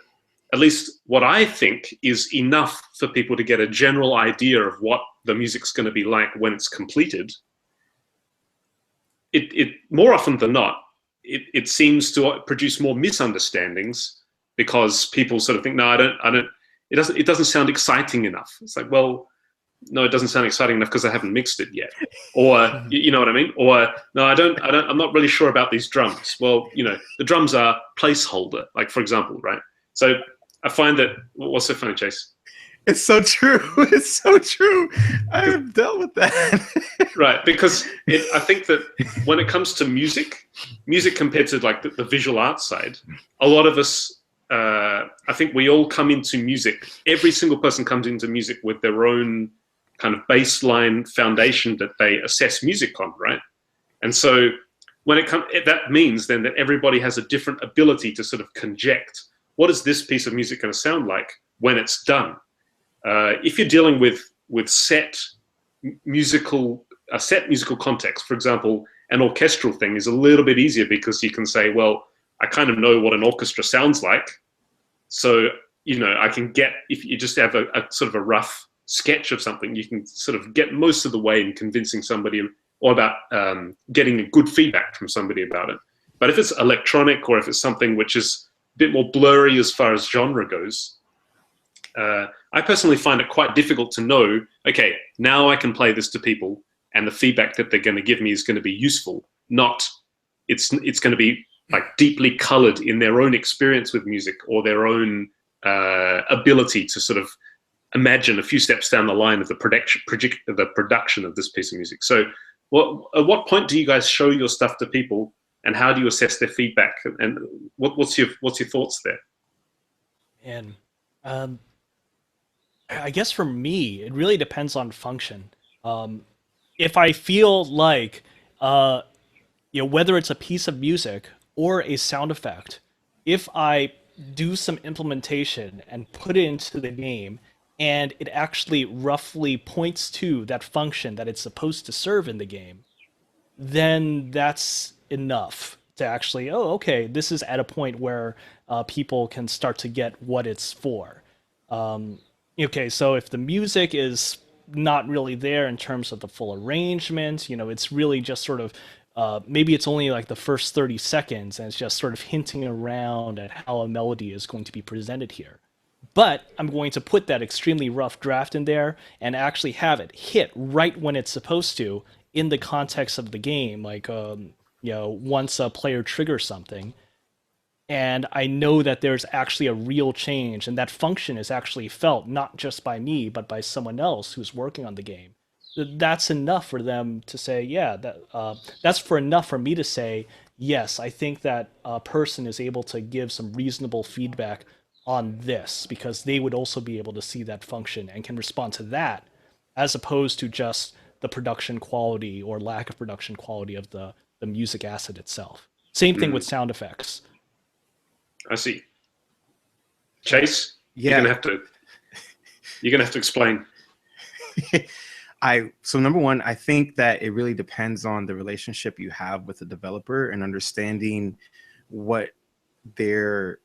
at least what I think is enough for people to get a general idea of what the music's going to be like when it's completed. It more often than not, it seems to produce more misunderstandings because people sort of think, no, I don't. It doesn't sound exciting enough. It's like, well, no, it doesn't sound exciting enough because I haven't mixed it yet. Or, you know what I mean? Or, no, I'm not really sure about these drums. Well, the drums are placeholder, like, for example, right? So I find that, what's so funny, Chase? It's so true. It's so true. I have dealt with that. Right, because I think that when it comes to music compared to like the visual art side, a lot of us, I think we all come into music. Every single person comes into music with their own kind of baseline foundation that they assess music on, right? And so when that means then that everybody has a different ability to sort of conject what is this piece of music going to sound like when it's done. If you're dealing with set musical context, for example, an orchestral thing is a little bit easier because you can say, well, I kind of know what an orchestra sounds like. So, I can get, if you just have a sort of a rough sketch of something, you can sort of get most of the way in convincing somebody or about getting a good feedback from somebody about it. But if it's electronic or if it's something which is a bit more blurry as far as genre goes, I personally find it quite difficult to know, okay, now I can play this to people and the feedback that they're going to give me is going to be useful, not it's going to be like deeply colored in their own experience with music or their own ability to sort of imagine a few steps down the line of the production of this piece of music. So at what point do you guys show your stuff to people and how do you assess their feedback? And what's your thoughts there? And I guess for me, it really depends on function. If I feel like, whether it's a piece of music or a sound effect, if I do some implementation and put it into the game, and it actually roughly points to that function that it's supposed to serve in the game, then that's enough to actually, oh, okay, this is at a point where people can start to get what it's for. Okay, so if the music is not really there in terms of the full arrangement, it's really just sort of maybe it's only like the first 30 seconds and it's just sort of hinting around at how a melody is going to be presented here. But I'm going to put that extremely rough draft in there and actually have it hit right when it's supposed to in the context of the game, like once a player triggers something, and I know that there's actually a real change, and that function is actually felt not just by me, but by someone else who's working on the game. That's enough for them to say, yeah, that's for enough for me to say, yes, I think that a person is able to give some reasonable feedback on this because they would also be able to see that function and can respond to that, as opposed to just the production quality or lack of production quality of the music asset itself. Same thing with sound effects. I see. Chase, yeah. you're gonna have to explain. So number one, I think that it really depends on the relationship you have with the developer and understanding what their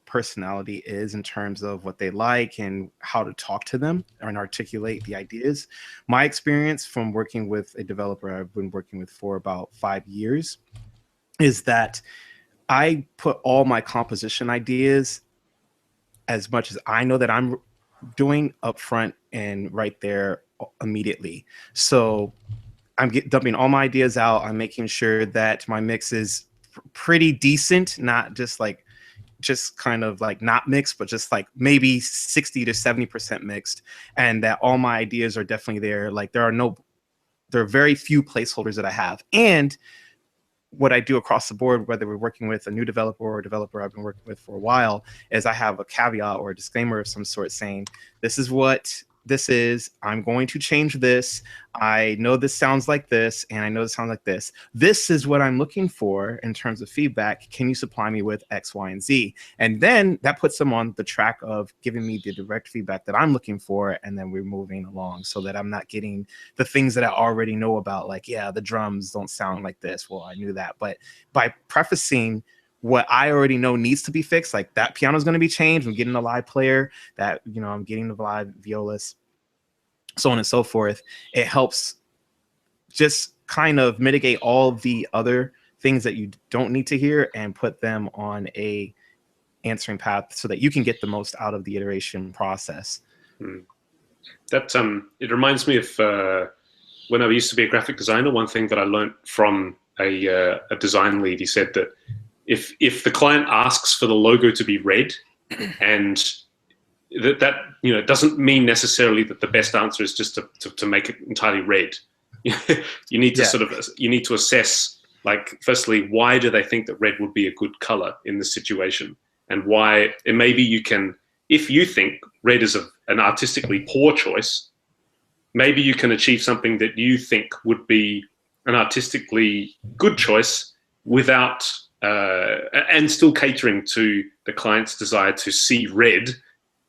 personality is in terms of what they like and how to talk to them and articulate the ideas. My experience from working with a developer I've been working with for about 5 years is that I put all my composition ideas, as much as I know that I'm doing, up front and right there immediately. So I'm dumping all my ideas out. I'm making sure that my mix is pretty decent, not just kind of like not mixed, but just like maybe 60 to 70% mixed, and that all my ideas are definitely there. Like there are very few placeholders that I have. And what I do across the board, whether we're working with a new developer or a developer I've been working with for a while, is I have a caveat or a disclaimer of some sort saying, this is what this is. I'm going to change this. I know this sounds like this, and I know this sounds like this. This is what I'm looking for in terms of feedback. Can you supply me with X, Y, and Z? And then that puts them on the track of giving me the direct feedback that I'm looking for, and then we're moving along so that I'm not getting the things that I already know about, like, yeah, the drums don't sound like this. Well, I knew that. But by prefacing what I already know needs to be fixed, like that piano is going to be changed, I'm getting a live player, that, I'm getting the live violas, so on and so forth. It helps just kind of mitigate all the other things that you don't need to hear and put them on a answering path so that you can get the most out of the iteration process. That it reminds me of when I used to be a graphic designer. One thing that I learned from a design lead, he said that if the client asks for the logo to be red, and that doesn't mean necessarily that the best answer is just to make it entirely red. You need to you need to assess, like, firstly, why do they think that red would be a good color in this situation, and why. And maybe you can, if you think red is an artistically poor choice, maybe you can achieve something that you think would be an artistically good choice without and still catering to the client's desire to see red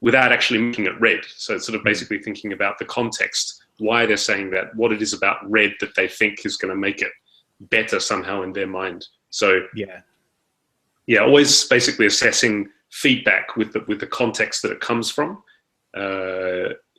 without actually making it red. So it's sort of basically thinking about the context, why they're saying that, what it is about red that they think is going to make it better somehow in their mind. So always basically assessing feedback with the context that it comes from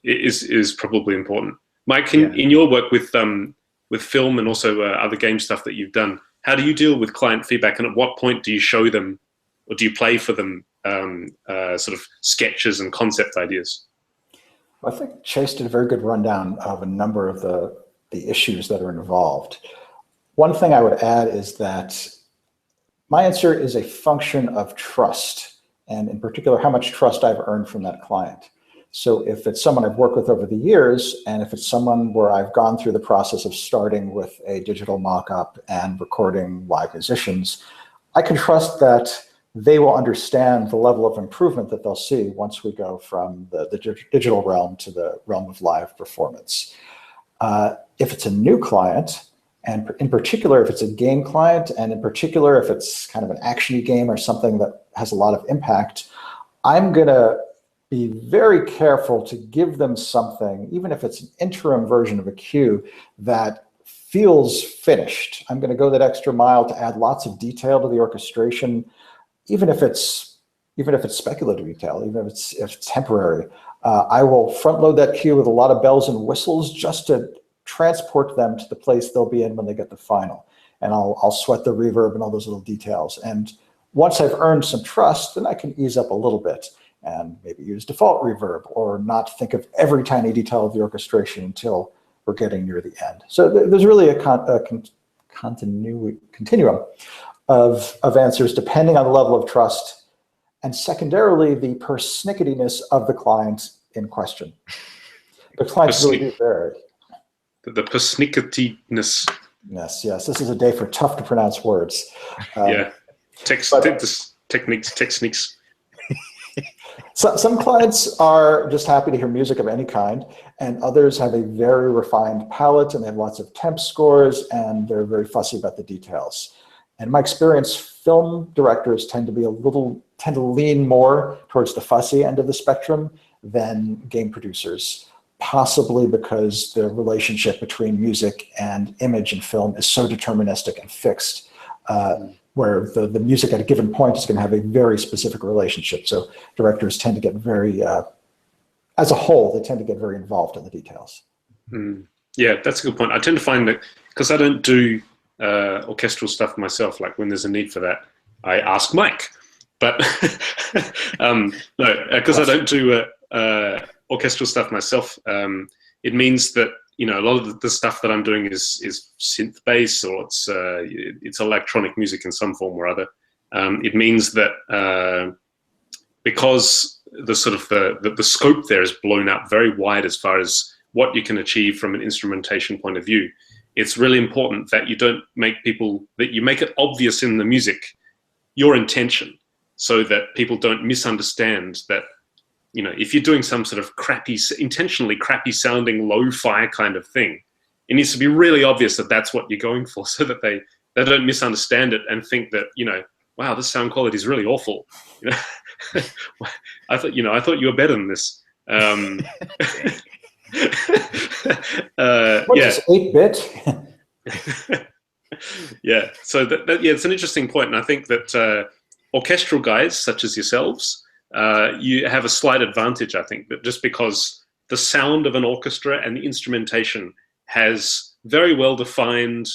is probably important. Mike, in your work with film and also other game stuff that you've done, how do you deal with client feedback, and at what point do you show them, or do you play for them sort of sketches and concept ideas? Well, I think Chase did a very good rundown of a number of the issues that are involved. One thing I would add is that my answer is a function of trust, and in particular, how much trust I've earned from that client. So if it's someone I've worked with over the years, and if it's someone where I've gone through the process of starting with a digital mock-up and recording live musicians, I can trust that they will understand the level of improvement that they'll see once we go from the digital realm to the realm of live performance. If it's a new client, and in particular, if it's a game client, and in particular, if it's kind of an action-y game or something that has a lot of impact, I'm going to be very careful to give them something, even if it's an interim version of a cue, that feels finished. I'm going to go that extra mile to add lots of detail to the orchestration, even if it's speculative detail, even if it's temporary. I will front load that cue with a lot of bells and whistles just to transport them to the place they'll be in when they get the final. And I'll sweat the reverb and all those little details. And once I've earned some trust, then I can ease up a little bit and maybe use default reverb or not think of every tiny detail of the orchestration until we're getting near the end. So there's really a continuum of answers depending on the level of trust, and secondarily, the persnicketiness of the client in question. The clients really do vary. The persnicketiness. Yes, this is a day for tough to pronounce words. Techniques. So, some clients are just happy to hear music of any kind, and others have a very refined palette, and they have lots of temp scores, and they're very fussy about the details. And in my experience, film directors tend to lean more towards the fussy end of the spectrum than game producers, possibly because the relationship between music and image and film is so deterministic and fixed, where the music at a given point is going to have a very specific relationship. So directors tend to get very, as a whole, they tend to get very involved in the details. Yeah, that's a good point. I tend to find that, because I don't do orchestral stuff myself, like when there's a need for that, I ask Mike. But no, because I don't do orchestral stuff myself, it means that, you know, a lot of the stuff that I'm doing is synth bass, or it's electronic music in some form or other. It means that because the sort of the scope there is blown out very wide as far as what you can achieve from an instrumentation point of view, it's really important that you don't make that you make it obvious in the music your intention, so that people don't misunderstand that, you know, if you're doing some sort of intentionally crappy sounding lo-fi kind of thing, it needs to be really obvious that that's what you're going for, so that they don't misunderstand it and think that, you know, wow, this sound quality is really awful. You know, I thought you were better than this. What is 8-bit? Yeah, so it's an interesting point, and I think that orchestral guys such as yourselves, you have a slight advantage, I think, that just because the sound of an orchestra and the instrumentation has very well-defined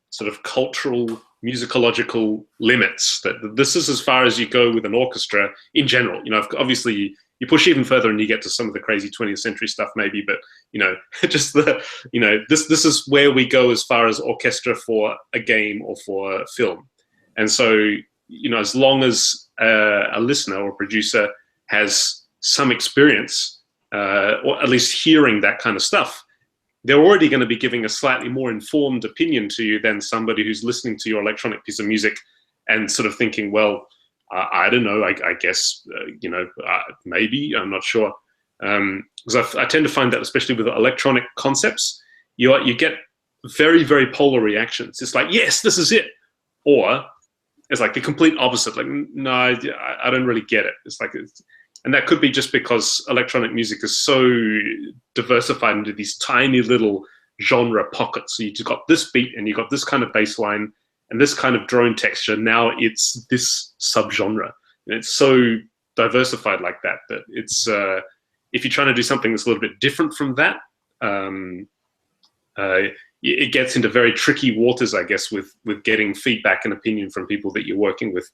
sort of cultural, musicological limits, that this is as far as you go with an orchestra in general. You know, obviously you push even further and you get to some of the crazy 20th century stuff maybe, but, you know, just this is where we go as far as orchestra for a game or for film. And so, you know, as long as a listener or producer has some experience, or at least hearing that kind of stuff, they're already going to be giving a slightly more informed opinion to you than somebody who's listening to your electronic piece of music and sort of thinking, well, I don't know, I guess, you know, maybe, I'm not sure. Because I tend to find that, especially with electronic concepts, you get very, very polar reactions. It's like, yes, this is it. Or it's like the complete opposite. Like, no, I don't really get it. It's like, and that could be just because electronic music is so diversified into these tiny little genre pockets. So you just got this beat and you got this kind of bass line and this kind of drone texture. Now it's this subgenre. And it's so diversified like that, that it's, if you're trying to do something that's a little bit different from that, it gets into very tricky waters, I guess, with getting feedback and opinion from people that you're working with.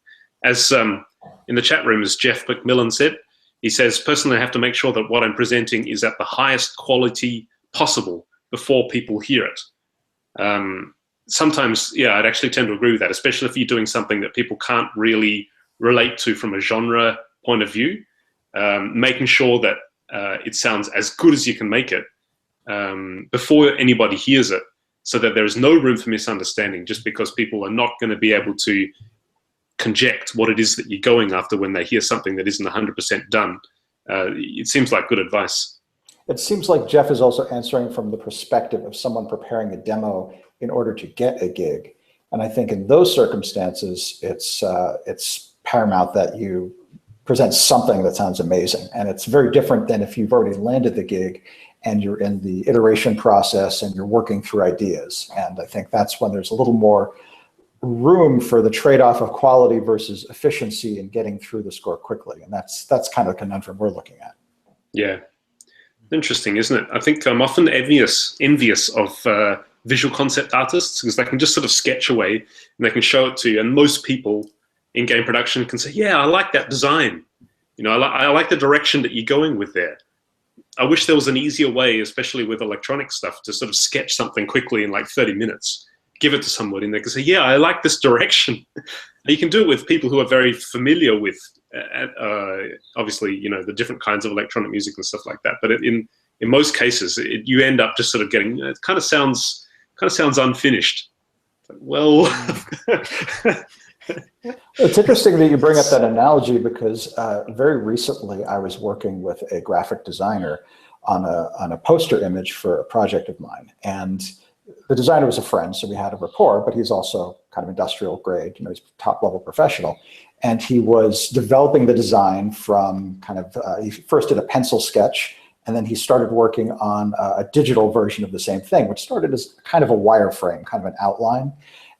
As in the chat room, as Jeff McMillan said, he says, personally, I have to make sure that what I'm presenting is at the highest quality possible before people hear it. Sometimes, yeah, I'd actually tend to agree with that, especially if you're doing something that people can't really relate to from a genre point of view. Making sure that it sounds as good as you can make it before anybody hears it, so that there is no room for misunderstanding, just because people are not going to be able to conject what it is that you're going after when they hear something that isn't 100% done. It seems like good advice. It seems like Jeff is also answering from the perspective of someone preparing a demo in order to get a gig. And I think in those circumstances, it's paramount that you present something that sounds amazing. And it's very different than if you've already landed the gig and you're in the iteration process and you're working through ideas. And I think that's when there's a little more room for the trade-off of quality versus efficiency in getting through the score quickly. And that's kind of the conundrum we're looking at. Yeah. Interesting, isn't it? I think I'm often envious of visual concept artists because they can just sort of sketch away and they can show it to you. And most people in game production can say, yeah, I like that design. You know, I like the direction that you're going with there. I wish there was an easier way, especially with electronic stuff, to sort of sketch something quickly in like 30 minutes, give it to somebody and they can say, yeah, I like this direction. You can do it with people who are very familiar with, obviously, you know, the different kinds of electronic music and stuff like that. But in most cases, you end up just sort of getting, it kind of sounds unfinished. Well, it's interesting that you bring up that analogy because very recently I was working with a graphic designer on a poster image for a project of mine. And the designer was a friend, so we had a rapport, but he's also kind of industrial grade, you know, he's top level professional. And he was developing the design from kind of, he first did a pencil sketch, and then he started working on a digital version of the same thing, which started as kind of a wireframe, kind of an outline.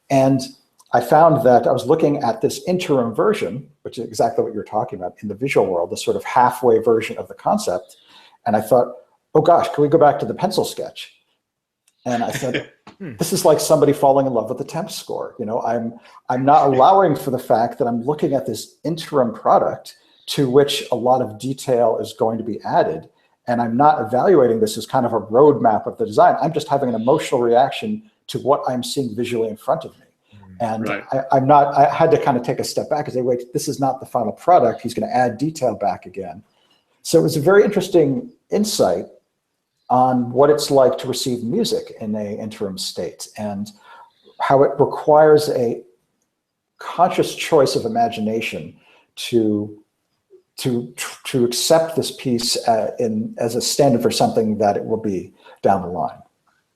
And I found that I was looking at this interim version, which is exactly what you're talking about in the visual world, the sort of halfway version of the concept. And I thought, oh gosh, can we go back to the pencil sketch? And I said, this is like somebody falling in love with the temp score. You know, I'm not allowing for the fact that I'm looking at this interim product to which a lot of detail is going to be added. And I'm not evaluating this as kind of a roadmap of the design. I'm just having an emotional reaction to what I'm seeing visually in front of me. And right. I had to kind of take a step back and say, wait, this is not the final product. He's going to add detail back again. So it was a very interesting insight on what it's like to receive music in an interim state and how it requires a conscious choice of imagination to accept this piece as a standard for something that it will be down the line.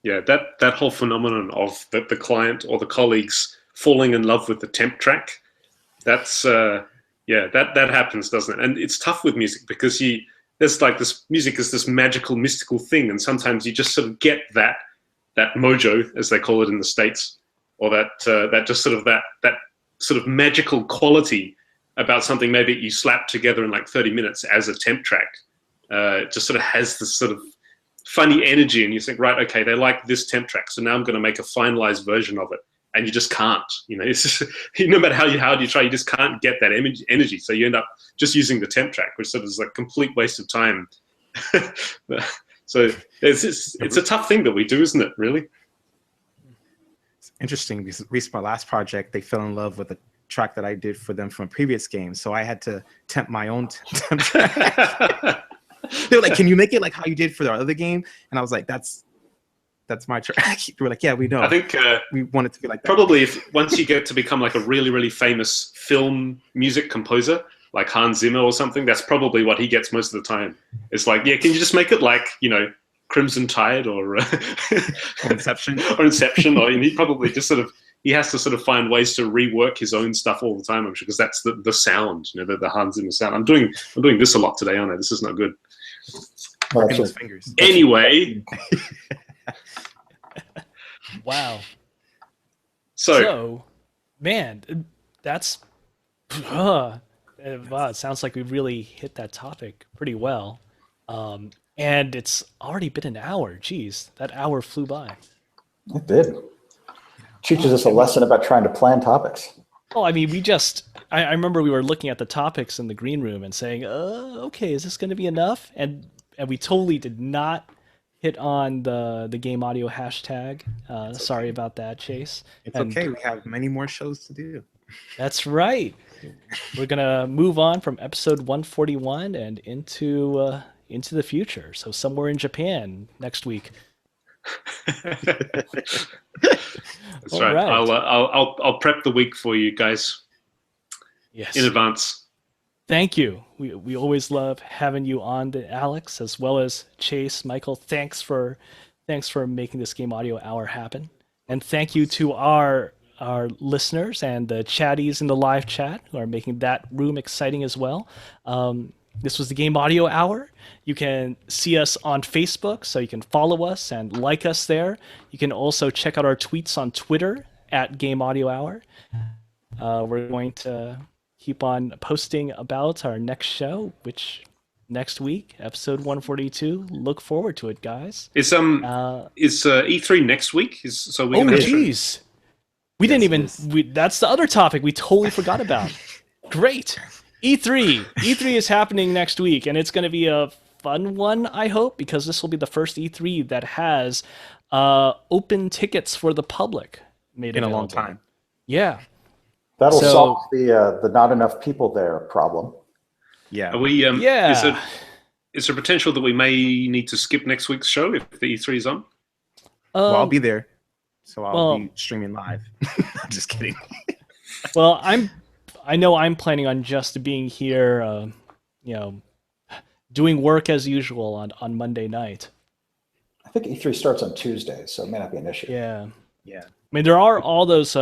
Yeah, that whole phenomenon of the client or the colleagues falling in love with the temp track, that's that happens, doesn't it? And it's tough with music because there's like this music is this magical, mystical thing, and sometimes you just sort of get that mojo, as they call it in the States, or that sort of magical quality about something maybe you slap together in like 30 minutes as a temp track. It just sort of has this sort of funny energy, and you think, right, okay, they like this temp track, so now I'm going to make a finalized version of it. And you just can't, you know, it's just, no matter how you try, you just can't get that energy. So you end up just using the temp track, which sort of is a complete waste of time. So it's a tough thing that we do, isn't it, really? It's interesting because recently, my last project, they fell in love with a track that I did for them from a previous game. So I had to temp my own temp track. They were like, can you make it like how you did for the other game? And I was like, that's my track. They were like, yeah, we know. I think we want it to be like that. Probably once you get to become like a really, really famous film music composer, like Hans Zimmer or something, that's probably what he gets most of the time. It's like, yeah, can you just make it like, you know, Crimson Tide or Inception? Or Inception, or he probably just sort of, he has to sort of find ways to rework his own stuff all the time, I'm sure, because that's the sound, you know, the Hans Zimmer sound. I'm doing this a lot today, aren't I? This is not good. His fingers. Anyway. Wow. So man, that's wow, it sounds like we really hit that topic pretty well. And it's already been an hour. Geez, that hour flew by. It did. Teaches us a lesson about trying to plan topics. Well, I mean, I remember we were looking at the topics in the green room and saying, okay, is this going to be enough? And we totally did not hit on the game audio hashtag. Sorry about that, Chase. It's okay. We have many more shows to do. That's right. We're going to move on from episode 141 and into the future. So somewhere in Japan next week. That's right. I'll prep the week for you guys. Yes. In advance. Thank you. We always love having you on, Alex, as well as Chase, Michael. Thanks for making this Game Audio Hour happen, and thank you to our our listeners and the chatties in the live chat who are making that room exciting as well. This was the Game Audio Hour. You can see us on Facebook, so you can follow us and like us there. You can also check out our tweets on Twitter at Game Audio Hour. We're going to keep on posting about our next show, which next week, episode 142. Look forward to it, guys. Is E3 next week? So we're gonna geez. We didn't even. That's the other topic we totally forgot about. Great. E3. E3 is happening next week, and it's going to be a fun one, I hope, because this will be the first E3 that has open tickets for the public made in available. a long time. Yeah. That'll solve the not enough people there problem. Yeah. Are we? Is there potential that we may need to skip next week's show if the E3 is on? Well, I'll be there, so I'll be streaming live. I'm just kidding. Well, I know I'm planning on just being here, doing work as usual on Monday night. I think E3 starts on Tuesday, so it may not be an issue. Yeah. Yeah. I mean, there are all those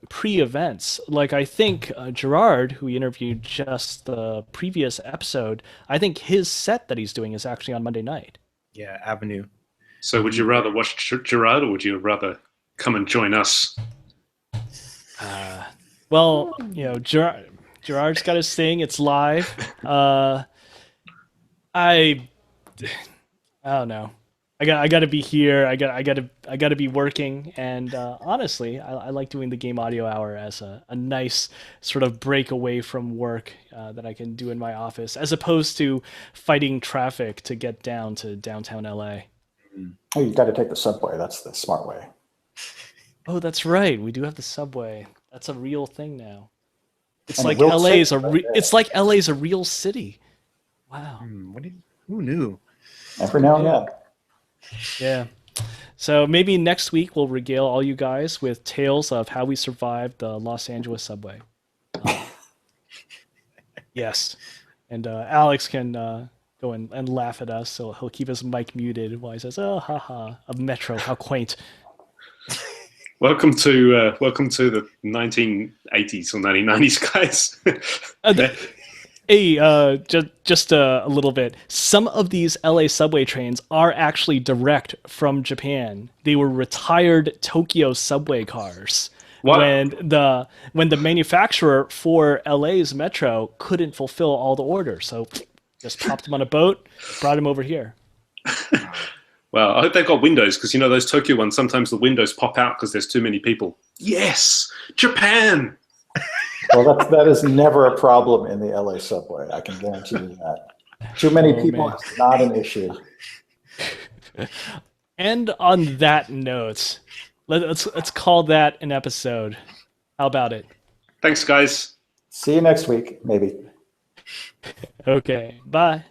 pre-events. Like, I think Gerard, who we interviewed just the previous episode, I think his set that he's doing is actually on Monday night. Yeah, Avenue. So would you rather watch Gerard, or would you rather come and join us? Well, Gerard's got his thing. It's live. I don't know. I got to be here. I got to be working. And honestly, I like doing the Game Audio Hour as a nice sort of break away from work that I can do in my office, as opposed to fighting traffic to get down to downtown LA. Oh, you got to take the subway. That's the smart way. Oh, that's right. We do have the subway. That's a real thing now. It's like LA's it's like LA's a real city. Wow. Who knew? Every now and then. Yeah. So maybe next week we'll regale all you guys with tales of how we survived the Los Angeles subway. Yes. And Alex can go and laugh at us, so he'll keep his mic muted while he says, "Oh, haha, a metro, how quaint." Welcome to the 1980s or 1990s, guys. Hey, just a little bit. Some of these LA subway trains are actually direct from Japan. They were retired Tokyo subway cars. What? When the manufacturer for LA's metro couldn't fulfill all the orders, so just popped them on a boat, brought them over here. Well, I hope they've got windows, because those Tokyo ones, sometimes the windows pop out because there's too many people. Yes, Japan. Well, that is never a problem in the LA subway. I can guarantee you that. Too many people is not an issue. And on that note, let's call that an episode. How about it? Thanks, guys. See you next week, maybe. Okay, bye.